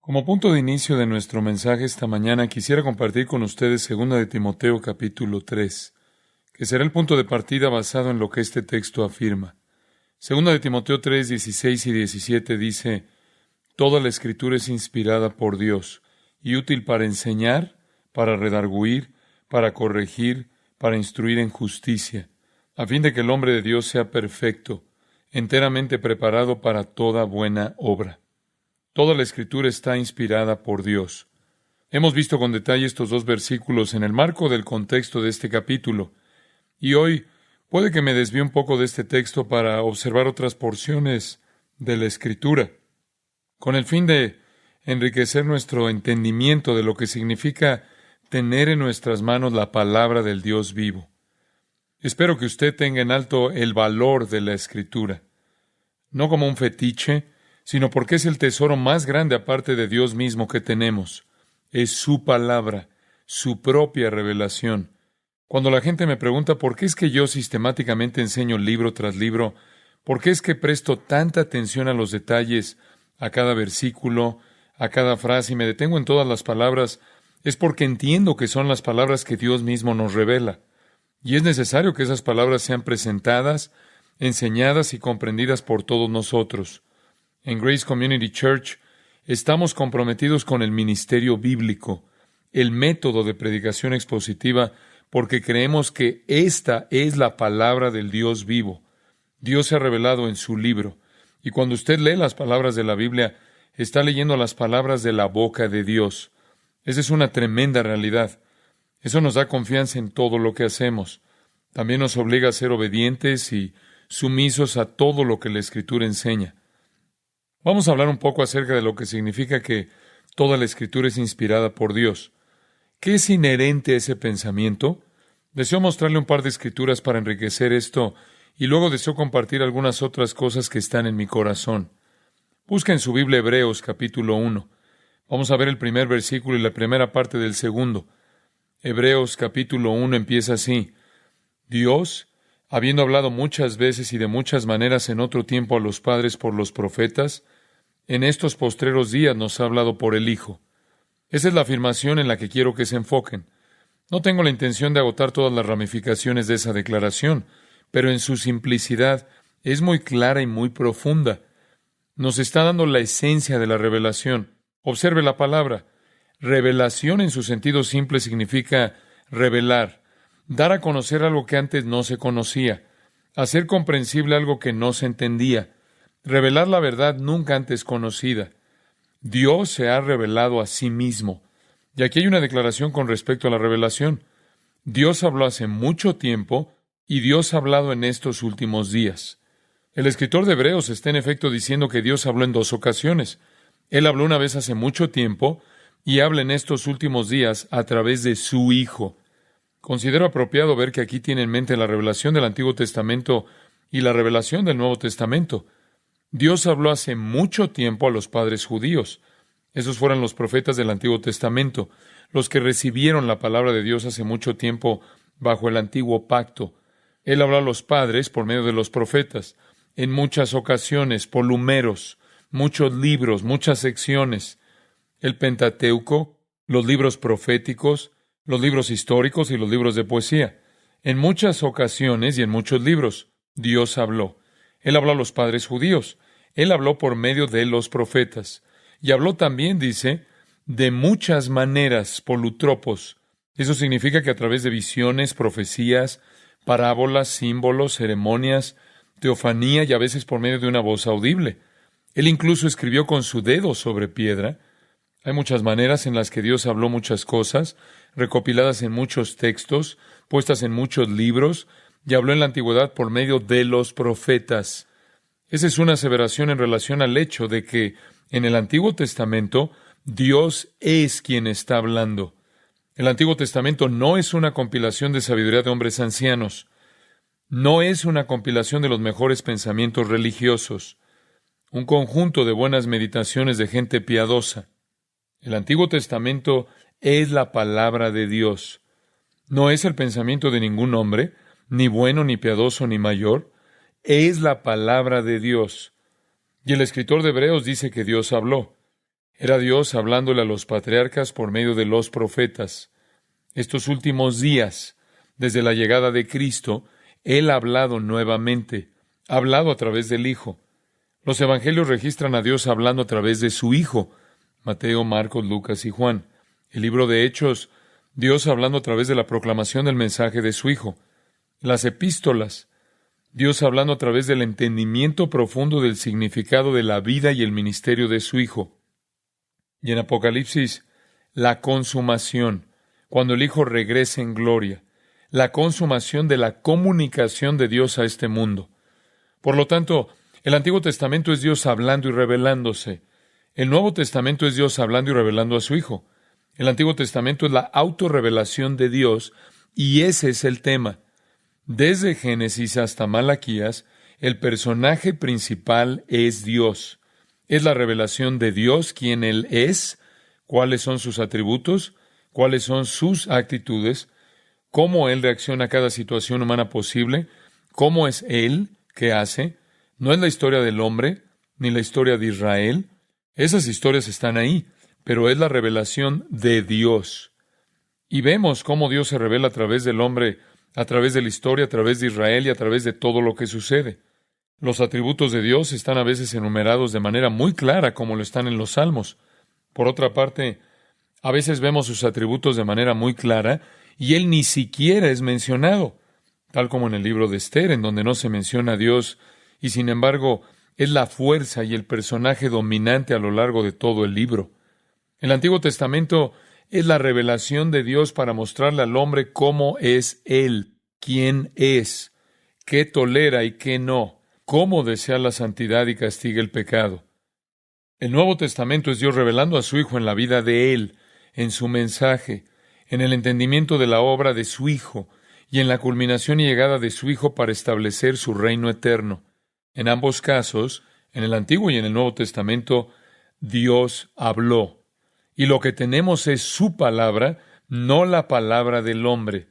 Como punto de inicio de nuestro mensaje esta mañana, quisiera compartir con ustedes 2 de Timoteo capítulo 3, que será el punto de partida basado en lo que este texto afirma. 2 de Timoteo 3, 16 y 17 dice: Toda la Escritura es inspirada por Dios y útil para enseñar, para redarguir, para corregir, para instruir en justicia, a fin de que el hombre de Dios sea perfecto, enteramente preparado para toda buena obra. Toda la Escritura está inspirada por Dios. Hemos visto con detalle estos dos versículos en el marco del contexto de este capítulo, y hoy puede que me desvíe un poco de este texto para observar otras porciones de la Escritura, con el fin de enriquecer nuestro entendimiento de lo que significa tener en nuestras manos la palabra del Dios vivo. Espero que usted tenga en alto el valor de la Escritura, no como un fetiche, sino porque es el tesoro más grande aparte de Dios mismo que tenemos. Es su palabra, su propia revelación. Cuando la gente me pregunta por qué es que yo sistemáticamente enseño libro tras libro, por qué es que presto tanta atención a los detalles, a cada versículo, a cada frase y me detengo en todas las palabras, es porque entiendo que son las palabras que Dios mismo nos revela. Y es necesario que esas palabras sean presentadas, enseñadas y comprendidas por todos nosotros. En Grace Community Church estamos comprometidos con el ministerio bíblico, el método de predicación expositiva, porque creemos que esta es la palabra del Dios vivo. Dios se ha revelado en su libro, y cuando usted lee las palabras de la Biblia, está leyendo las palabras de la boca de Dios. Esa es una tremenda realidad. Eso nos da confianza en todo lo que hacemos. También nos obliga a ser obedientes y sumisos a todo lo que la Escritura enseña. Vamos a hablar un poco acerca de lo que significa que toda la Escritura es inspirada por Dios. ¿Qué es inherente a ese pensamiento? Deseo mostrarle un par de escrituras para enriquecer esto y luego deseo compartir algunas otras cosas que están en mi corazón. Busca en su Biblia Hebreos capítulo 1. Vamos a ver el primer versículo y la primera parte del segundo. Hebreos capítulo 1 empieza así: Dios, habiendo hablado muchas veces y de muchas maneras en otro tiempo a los padres por los profetas, en estos postreros días nos ha hablado por el Hijo. Esa es la afirmación en la que quiero que se enfoquen. No tengo la intención de agotar todas las ramificaciones de esa declaración, pero en su simplicidad es muy clara y muy profunda. Nos está dando la esencia de la revelación. Observe la palabra. Revelación en su sentido simple significa revelar, dar a conocer algo que antes no se conocía, hacer comprensible algo que no se entendía, revelar la verdad nunca antes conocida. Dios se ha revelado a sí mismo. Y aquí hay una declaración con respecto a la revelación. Dios habló hace mucho tiempo y Dios ha hablado en estos últimos días. El escritor de Hebreos está en efecto diciendo que Dios habló en dos ocasiones. Él habló una vez hace mucho tiempo y habla en estos últimos días a través de su Hijo. Considero apropiado ver que aquí tiene en mente la revelación del Antiguo Testamento y la revelación del Nuevo Testamento. Dios habló hace mucho tiempo a los padres judíos. Esos fueron los profetas del Antiguo Testamento, los que recibieron la palabra de Dios hace mucho tiempo bajo el Antiguo Pacto. Él habló a los padres por medio de los profetas, en muchas ocasiones, por números, muchos libros, muchas secciones. El Pentateuco, los libros proféticos, los libros históricos y los libros de poesía. En muchas ocasiones y en muchos libros, Dios habló. Él habló a los padres judíos. Él habló por medio de los profetas. Y habló también, dice, de muchas maneras, polutropos. Eso significa que a través de visiones, profecías, parábolas, símbolos, ceremonias, teofanía y a veces por medio de una voz audible. Él incluso escribió con su dedo sobre piedra. Hay muchas maneras en las que Dios habló muchas cosas, recopiladas en muchos textos, puestas en muchos libros, y habló en la antigüedad por medio de los profetas. Esa es una aseveración en relación al hecho de que en el Antiguo Testamento Dios es quien está hablando. El Antiguo Testamento no es una compilación de sabiduría de hombres ancianos. No es una compilación de los mejores pensamientos religiosos. Un conjunto de buenas meditaciones de gente piadosa. El Antiguo Testamento es la palabra de Dios. No es el pensamiento de ningún hombre, ni bueno, ni piadoso, ni mayor. Es la palabra de Dios. Y el escritor de Hebreos dice que Dios habló. Era Dios hablándole a los patriarcas por medio de los profetas. Estos últimos días, desde la llegada de Cristo, Él ha hablado nuevamente, ha hablado a través del Hijo. Los evangelios registran a Dios hablando a través de su Hijo, Mateo, Marcos, Lucas y Juan. El libro de Hechos, Dios hablando a través de la proclamación del mensaje de su Hijo. Las epístolas, Dios hablando a través del entendimiento profundo del significado de la vida y el ministerio de su Hijo. Y en Apocalipsis, la consumación, cuando el Hijo regrese en gloria, la consumación de la comunicación de Dios a este mundo. Por lo tanto, el Antiguo Testamento es Dios hablando y revelándose. El Nuevo Testamento es Dios hablando y revelando a su Hijo. El Antiguo Testamento es la autorrevelación de Dios, y ese es el tema. Desde Génesis hasta Malaquías, el personaje principal es Dios. Es la revelación de Dios, quién Él es, cuáles son sus atributos, cuáles son sus actitudes, cómo Él reacciona a cada situación humana posible, cómo es Él, qué hace. No es la historia del hombre, ni la historia de Israel. Esas historias están ahí, pero es la revelación de Dios. Y vemos cómo Dios se revela a través del hombre, a través de la historia, a través de Israel y a través de todo lo que sucede. Los atributos de Dios están a veces enumerados de manera muy clara, como lo están en los Salmos. Por otra parte, a veces vemos sus atributos de manera muy clara y Él ni siquiera es mencionado, tal como en el libro de Esther, en donde no se menciona a Dios, y sin embargo es la fuerza y el personaje dominante a lo largo de todo el libro. El Antiguo Testamento es la revelación de Dios para mostrarle al hombre cómo es Él, quién es, qué tolera y qué no, cómo desea la santidad y castiga el pecado. El Nuevo Testamento es Dios revelando a su Hijo en la vida de Él, en su mensaje, en el entendimiento de la obra de su Hijo y en la culminación y llegada de su Hijo para establecer su reino eterno. En ambos casos, en el Antiguo y en el Nuevo Testamento, Dios habló. Y lo que tenemos es su palabra, no la palabra del hombre.